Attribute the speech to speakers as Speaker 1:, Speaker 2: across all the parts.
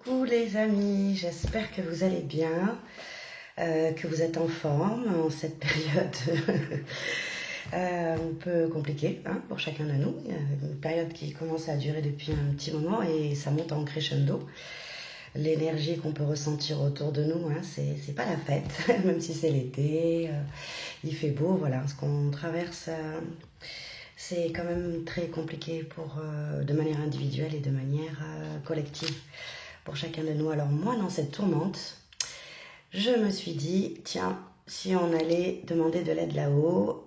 Speaker 1: Coucou les amis, j'espère que vous allez bien, que vous êtes en forme en cette période un peu compliquée pour chacun de nous. Une période qui commence à durer depuis un petit moment et ça monte en crescendo. L'énergie qu'on peut ressentir autour de nous, c'est pas la fête, même si c'est l'été, il fait beau, voilà. Ce qu'on traverse, c'est quand même très compliqué de manière individuelle et de manière collective pour chacun de nous. Alors moi, dans cette tourmente, je me suis dit, tiens, si on allait demander de l'aide là-haut,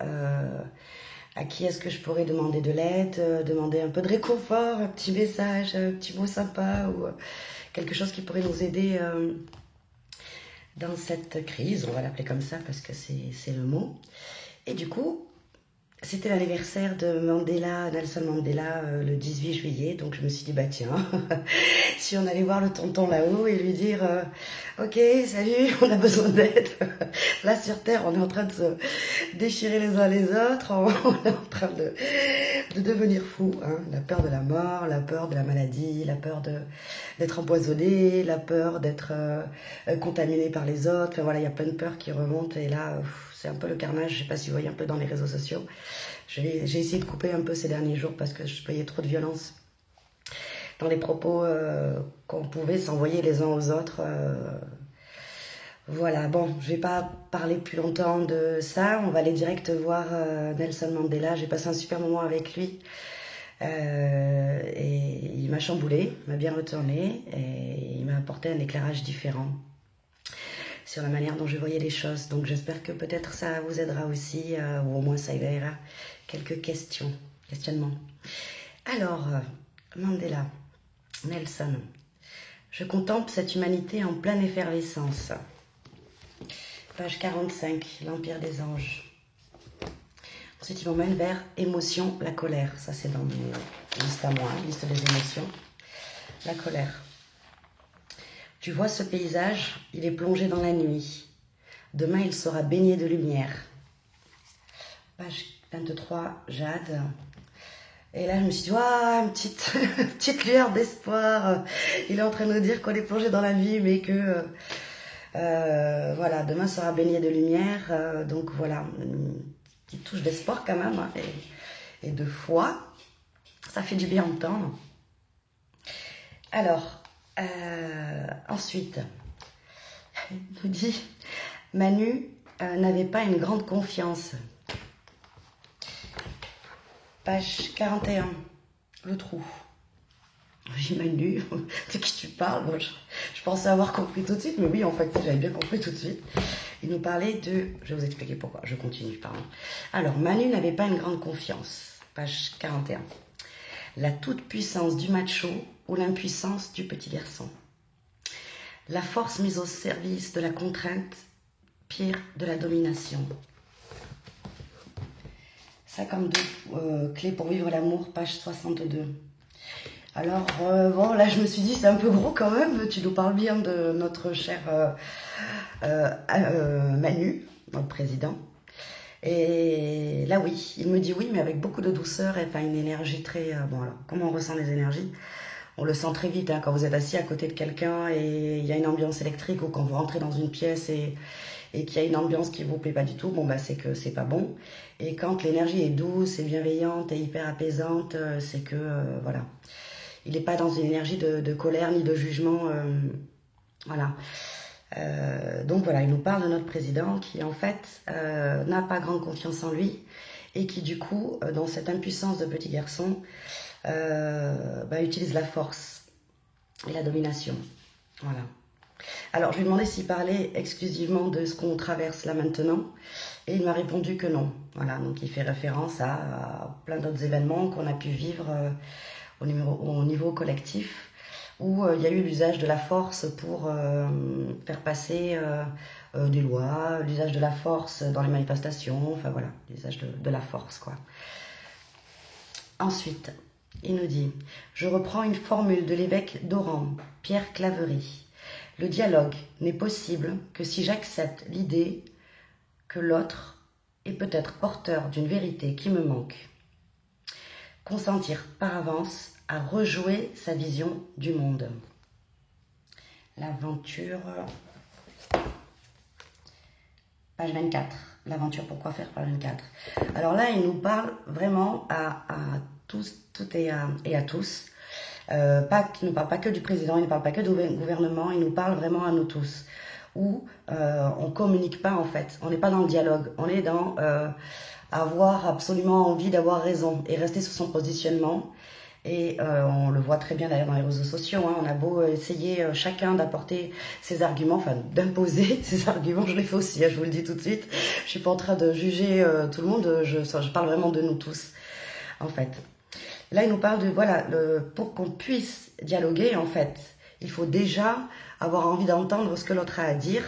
Speaker 1: à qui est-ce que je pourrais demander de l'aide, demander un peu de réconfort, un petit message, un petit mot sympa ou quelque chose qui pourrait nous aider dans cette crise, on va l'appeler comme ça parce que c'est le mot. Et du coup, c'était l'anniversaire de Nelson Mandela, le 18 juillet, donc je me suis dit, bah tiens, si on allait voir le tonton là-haut et lui dire, ok, salut, on a besoin d'aide. Là sur Terre, on est en train de se déchirer les uns les autres, on est en train de devenir fou. La peur de la mort, la peur de la maladie, la peur d'être empoisonné, la peur d'être contaminé par les autres. Enfin voilà, il y a plein de peurs qui remontent et là... c'est un peu le carnage, je ne sais pas si vous voyez un peu dans les réseaux sociaux. J'ai essayé de couper un peu ces derniers jours parce que je voyais trop de violence dans les propos qu'on pouvait s'envoyer les uns aux autres. Voilà, bon, je ne vais pas parler plus longtemps de ça. On va aller direct voir Nelson Mandela. J'ai passé un super moment avec lui. Et il m'a chamboulé, m'a bien retourné et il m'a apporté un éclairage différent sur la manière dont je voyais les choses. Donc j'espère que peut-être ça vous aidera aussi, ou au moins ça éveillera quelques questionnements. Alors, Mandela, Nelson, je contemple cette humanité en pleine effervescence. Page 45, l'Empire des anges. Ensuite, il m'emmène vers émotion, la colère. Ça, c'est dans mes listes à moi, liste des émotions. La colère. Tu vois ce paysage, il est plongé dans la nuit. Demain, il sera baigné de lumière. Page 23, Jade. Et là, je me suis dit, waouh, une petite lueur d'espoir. Il est en train de nous dire qu'on est plongé dans la nuit, mais que voilà, demain sera baigné de lumière. Donc voilà, une petite touche d'espoir quand même, et de foi. Ça fait du bien entendre. Alors, ensuite, il nous dit, Manu n'avait pas une grande confiance. Page 41, le trou. Oui, Manu, de qui tu parles? Bon, je pensais avoir compris tout de suite, mais oui, en fait, j'avais bien compris tout de suite. Il nous parlait de... Je vais vous expliquer pourquoi, je continue, pardon. Alors, Manu n'avait pas une grande confiance. Page 41. La toute-puissance du macho ou l'impuissance du petit garçon. La force mise au service de la contrainte, pire de la domination. 52 clés pour vivre l'amour, page 62. Alors, bon, là, je me suis dit, c'est un peu gros quand même. Tu nous parles bien de notre cher Manu, notre président. Et là, oui, il me dit oui, mais avec beaucoup de douceur et enfin, une énergie très... bon, alors, comment on ressent les énergies? On le sent très vite, quand vous êtes assis à côté de quelqu'un et il y a une ambiance électrique, ou quand vous rentrez dans une pièce et qu'il y a une ambiance qui ne vous plaît pas du tout, bon, bah, c'est que c'est pas bon. Et quand l'énergie est douce et bienveillante et hyper apaisante, c'est que, voilà, il n'est pas dans une énergie de colère ni de jugement, voilà. Donc voilà, il nous parle de notre président qui en fait n'a pas grande confiance en lui et qui du coup, dans cette impuissance de petit garçon, utilise la force et la domination. Voilà. Alors je lui ai demandé s'il parlait exclusivement de ce qu'on traverse là maintenant et il m'a répondu que non. Voilà, donc il fait référence à plein d'autres événements qu'on a pu vivre au niveau collectif, où il y a eu l'usage de la force pour faire passer des lois, l'usage de la force dans les manifestations, enfin voilà, l'usage de la force, quoi. Ensuite, il nous dit, je reprends une formule de l'évêque d'Oran, Pierre Claverie. Le dialogue n'est possible que si j'accepte l'idée que l'autre est peut-être porteur d'une vérité qui me manque. Consentir par avance à rejouer sa vision du monde. l'aventure, page 24. L'aventure, pourquoi faire, page 24. Alors là, il nous parle vraiment à tous, toutes et à tous. Il ne parle pas que du président, il ne parle pas que du gouvernement, il nous parle vraiment à nous tous. Où on ne communique pas en fait, on n'est pas dans le dialogue, on est dans avoir absolument envie d'avoir raison et rester sur son positionnement. Et on le voit très bien d'ailleurs dans les réseaux sociaux, hein. On a beau essayer chacun d'apporter ses arguments, enfin d'imposer ses arguments, je l'ai fait aussi, hein, je vous le dis tout de suite. Je suis pas en train de juger tout le monde, je parle vraiment de nous tous, en fait. Là, il nous parle de, voilà, pour qu'on puisse dialoguer, en fait, il faut déjà avoir envie d'entendre ce que l'autre a à dire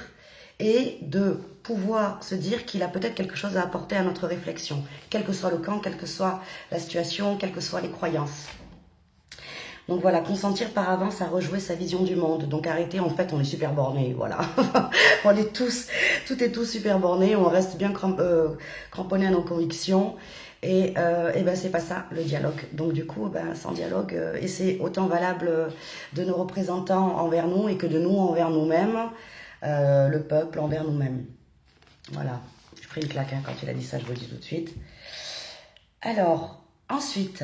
Speaker 1: et de pouvoir se dire qu'il a peut-être quelque chose à apporter à notre réflexion, quel que soit le camp, quelle que soit la situation, quelles que soient les croyances. Donc voilà, consentir par avance à rejouer sa vision du monde. Donc arrêter, en fait, on est super bornés, voilà. On est tous, toutes et tous super bornés, on reste bien cramponnés à nos convictions. Et ben c'est pas ça le dialogue. Donc du coup, ben, sans dialogue, et c'est autant valable de nos représentants envers nous et que de nous envers nous-mêmes, le peuple envers nous-mêmes. Voilà, je pris une claque hein, quand il a dit ça, je vous le dis tout de suite. Alors, ensuite,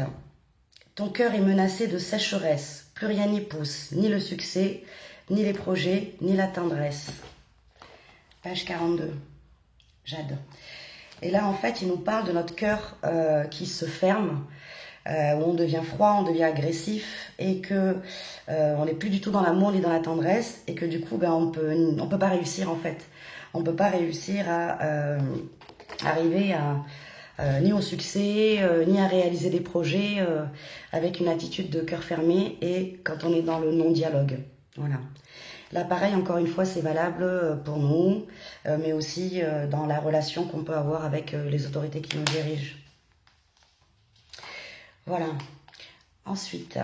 Speaker 1: ton cœur est menacé de sécheresse, plus rien n'y pousse, ni le succès, ni les projets, ni la tendresse. Page 42, Jade. Et là, en fait, il nous parle de notre cœur qui se ferme, où on devient froid, on devient agressif, et que on n'est plus du tout dans l'amour ni dans la tendresse, et que du coup, ben, on peut pas réussir en fait. On peut pas réussir à arriver ni au succès, ni à réaliser des projets avec une attitude de cœur fermé, et quand on est dans le non-dialogue. Voilà. Là, pareil, encore une fois, c'est valable pour nous, mais aussi dans la relation qu'on peut avoir avec les autorités qui nous dirigent. Voilà. Ensuite,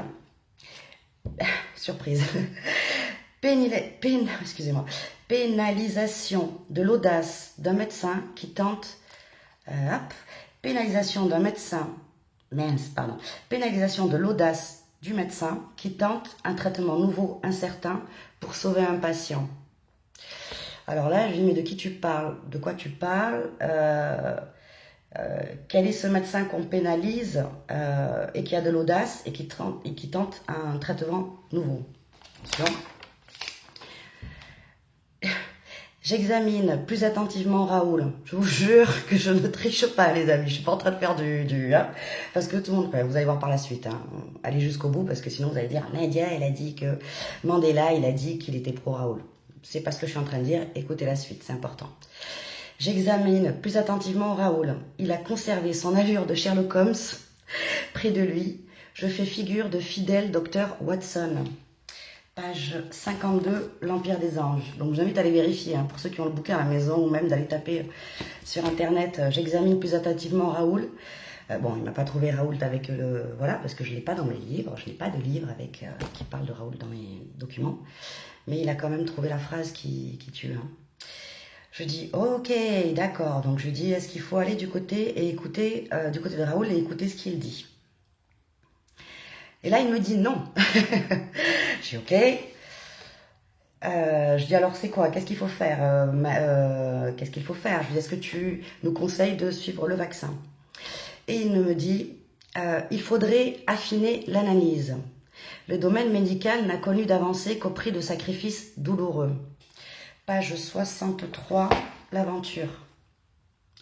Speaker 1: surprise, excusez-moi, pénalisation de l'audace d'un médecin qui tente, pénalisation d'un médecin, pénalisation de l'audace du médecin qui tente un traitement nouveau, incertain, pour sauver un patient. Alors là, je dis, mais de qui tu parles? De quoi tu parles? Quel est ce médecin qu'on pénalise et qui a de l'audace et qui tente un traitement nouveau? J'examine plus attentivement Raoul. Je vous jure que je ne triche pas, les amis. Je suis pas en train de faire hein, parce que tout le monde, vous allez voir par la suite. Hein, allez jusqu'au bout parce que sinon vous allez dire Nadia, elle a dit que Mandela, il a dit qu'il était pro Raoul. C'est pas ce que je suis en train de dire. Écoutez la suite, c'est important. J'examine plus attentivement Raoul. Il a conservé son allure de Sherlock Holmes. Près de lui, je fais figure de fidèle docteur Watson. Page 52, l'Empire des Anges. Donc, je vous invite à aller vérifier, hein, pour ceux qui ont le bouquin à la maison, ou même d'aller taper sur Internet. J'examine plus attentivement Raoul. Bon, il ne m'a pas trouvé Raoul avec le... Voilà, parce que je ne l'ai pas dans mes livres. Je n'ai pas de livre avec qui parle de Raoul dans mes documents. Mais il a quand même trouvé la phrase qui tue. Hein. Je dis, ok, d'accord. Donc, je lui dis, est-ce qu'il faut aller du côté de Raoul et écouter ce qu'il dit? Et là, il me dit non. Je dis ok. Je dis alors c'est quoi? Qu'est-ce qu'il faut faire? Qu'est-ce qu'il faut faire? Je lui dis est-ce que tu nous conseilles de suivre le vaccin? Et il me dit il faudrait affiner l'analyse. Le domaine médical n'a connu d'avancée qu'au prix de sacrifices douloureux. Page 63, l'aventure.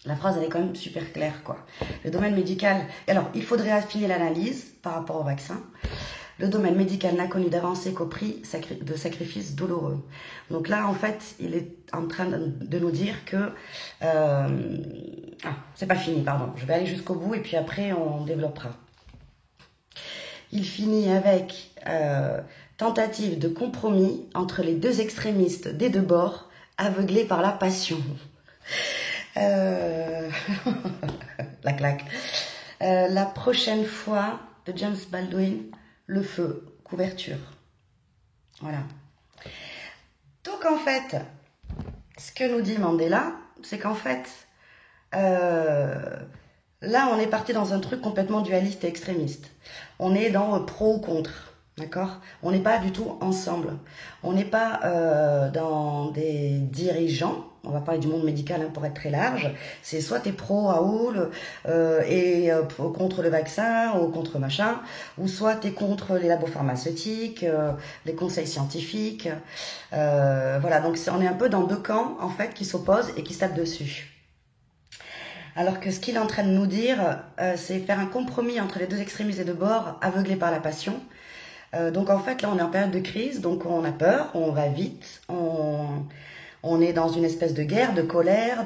Speaker 1: La phrase, elle est quand même super claire, quoi. Le domaine médical... Alors, il faudrait affiner l'analyse par rapport au vaccin. Le domaine médical n'a connu d'avancée qu'au prix de sacrifices douloureux. Donc là, en fait, il est en train de nous dire que... c'est pas fini, pardon. Je vais aller jusqu'au bout et puis après, on développera. Il finit avec tentative de compromis entre les deux extrémistes des deux bords, aveuglés par la passion. La claque. La prochaine fois, de James Baldwin, le feu, couverture. Voilà. Donc en fait, ce que nous dit Mandela, c'est qu'en fait, là on est parti dans un truc complètement dualiste et extrémiste. On est dans pro ou contre. D'accord? On n'est pas du tout ensemble. On n'est pas dans des dirigeants. On va parler du monde médical hein, pour être très large. C'est soit tu es pro Raoul contre le vaccin ou contre machin, ou soit tu es contre les labos pharmaceutiques, les conseils scientifiques. Voilà, donc on est un peu dans deux camps en fait qui s'opposent et qui se tapent dessus. Alors que ce qu'il est en train de nous dire, c'est faire un compromis entre les deux extrémistes de bord, aveuglés par la passion. Donc en fait, là, on est en période de crise, donc on a peur, on va vite, on est dans une espèce de guerre, de colère,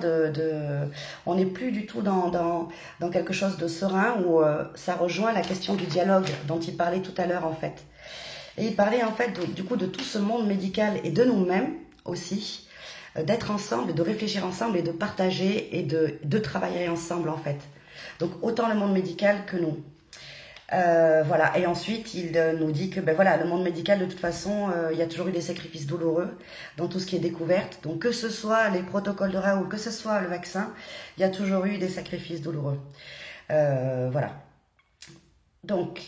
Speaker 1: on n'est plus du tout dans quelque chose de serein où ça rejoint la question du dialogue dont il parlait tout à l'heure en fait. Et il parlait en fait du coup de tout ce monde médical et de nous-mêmes aussi, d'être ensemble, de réfléchir ensemble et de partager et de travailler ensemble en fait. Donc autant le monde médical que nous. Voilà, et ensuite il nous dit que ben voilà, le monde médical de toute façon il y a toujours eu des sacrifices douloureux dans tout ce qui est découverte, donc que ce soit les protocoles de Raoult, que ce soit le vaccin, il y a toujours eu des sacrifices douloureux. Voilà, donc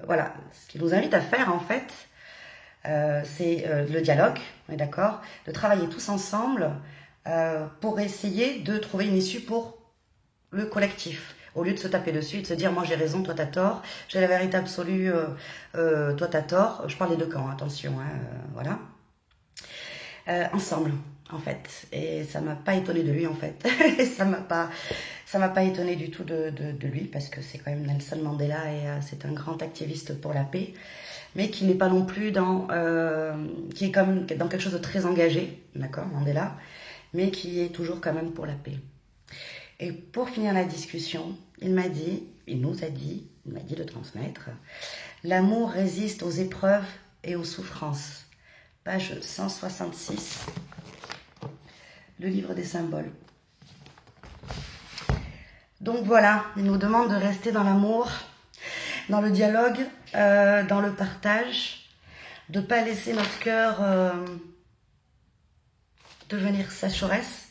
Speaker 1: voilà, ce qu'il nous invite à faire en fait c'est le dialogue, on est d'accord, de travailler tous ensemble pour essayer de trouver une issue pour le collectif. Au lieu de se taper dessus et de se dire, moi j'ai raison, toi t'as tort, j'ai la vérité absolue, toi t'as tort. Je parle des deux camps, attention, hein, voilà. Ensemble, en fait. Et ça m'a pas étonné de lui, en fait. ça m'a pas étonné du tout de lui, parce que c'est quand même Nelson Mandela et c'est un grand activiste pour la paix, mais qui n'est pas non plus qui est quand même dans quelque chose de très engagé, d'accord, Mandela, mais qui est toujours quand même pour la paix. Et pour finir la discussion, il m'a dit de transmettre, l'amour résiste aux épreuves et aux souffrances. Page 166, le livre des symboles. Donc voilà, il nous demande de rester dans l'amour, dans le dialogue, dans le partage, de ne pas laisser notre cœur devenir sécheresse,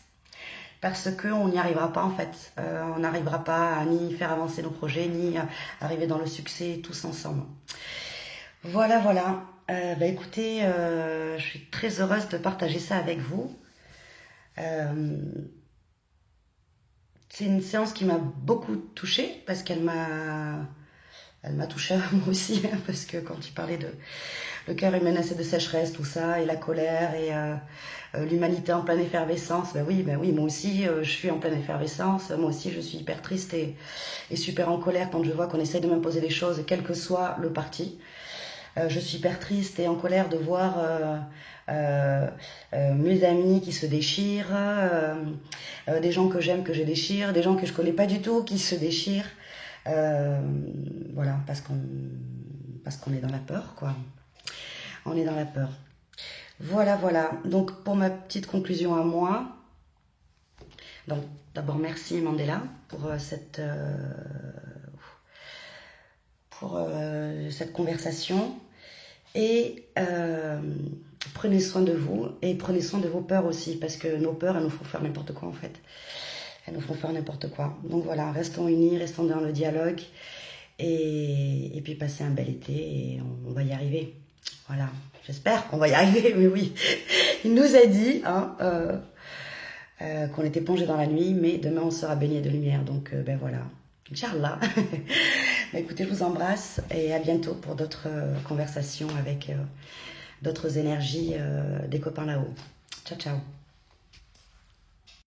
Speaker 1: parce qu'on n'y arrivera pas en fait. On n'arrivera pas à ni faire avancer nos projets, ni arriver dans le succès tous ensemble. Voilà, voilà. Bah écoutez, je suis très heureuse de partager ça avec vous. C'est une séance qui m'a beaucoup touchée, parce qu'elle m'a touchée à moi aussi, hein, parce que quand il parlait de le cœur est menacé de sécheresse, tout ça, et la colère, et l'humanité en pleine effervescence, ben oui, moi aussi, je suis en pleine effervescence, moi aussi, je suis hyper triste et super en colère quand je vois qu'on essaye de m'imposer des choses, quel que soit le parti. Je suis hyper triste et en colère de voir mes amis qui se déchirent, des gens que j'aime que je déchire, des gens que je connais pas du tout qui se déchirent. Voilà, parce qu'on est dans la peur, quoi. On est dans la peur. Voilà, voilà. Donc, pour ma petite conclusion à moi, donc d'abord merci Mandela pour cette conversation. Et prenez soin de vous et prenez soin de vos peurs aussi, parce que nos peurs, elles nous font faire n'importe quoi en fait. Elles nous font faire n'importe quoi. Donc voilà, restons unis, restons dans le dialogue et puis passez un bel été et on va y arriver. Voilà, j'espère qu'on va y arriver, mais oui. Il nous a dit hein, qu'on était plongé dans la nuit, mais demain on sera baigné de lumière. Donc ben voilà, Inch'Allah. Écoutez, je vous embrasse et à bientôt pour d'autres conversations avec d'autres énergies des copains là-haut. Ciao, ciao.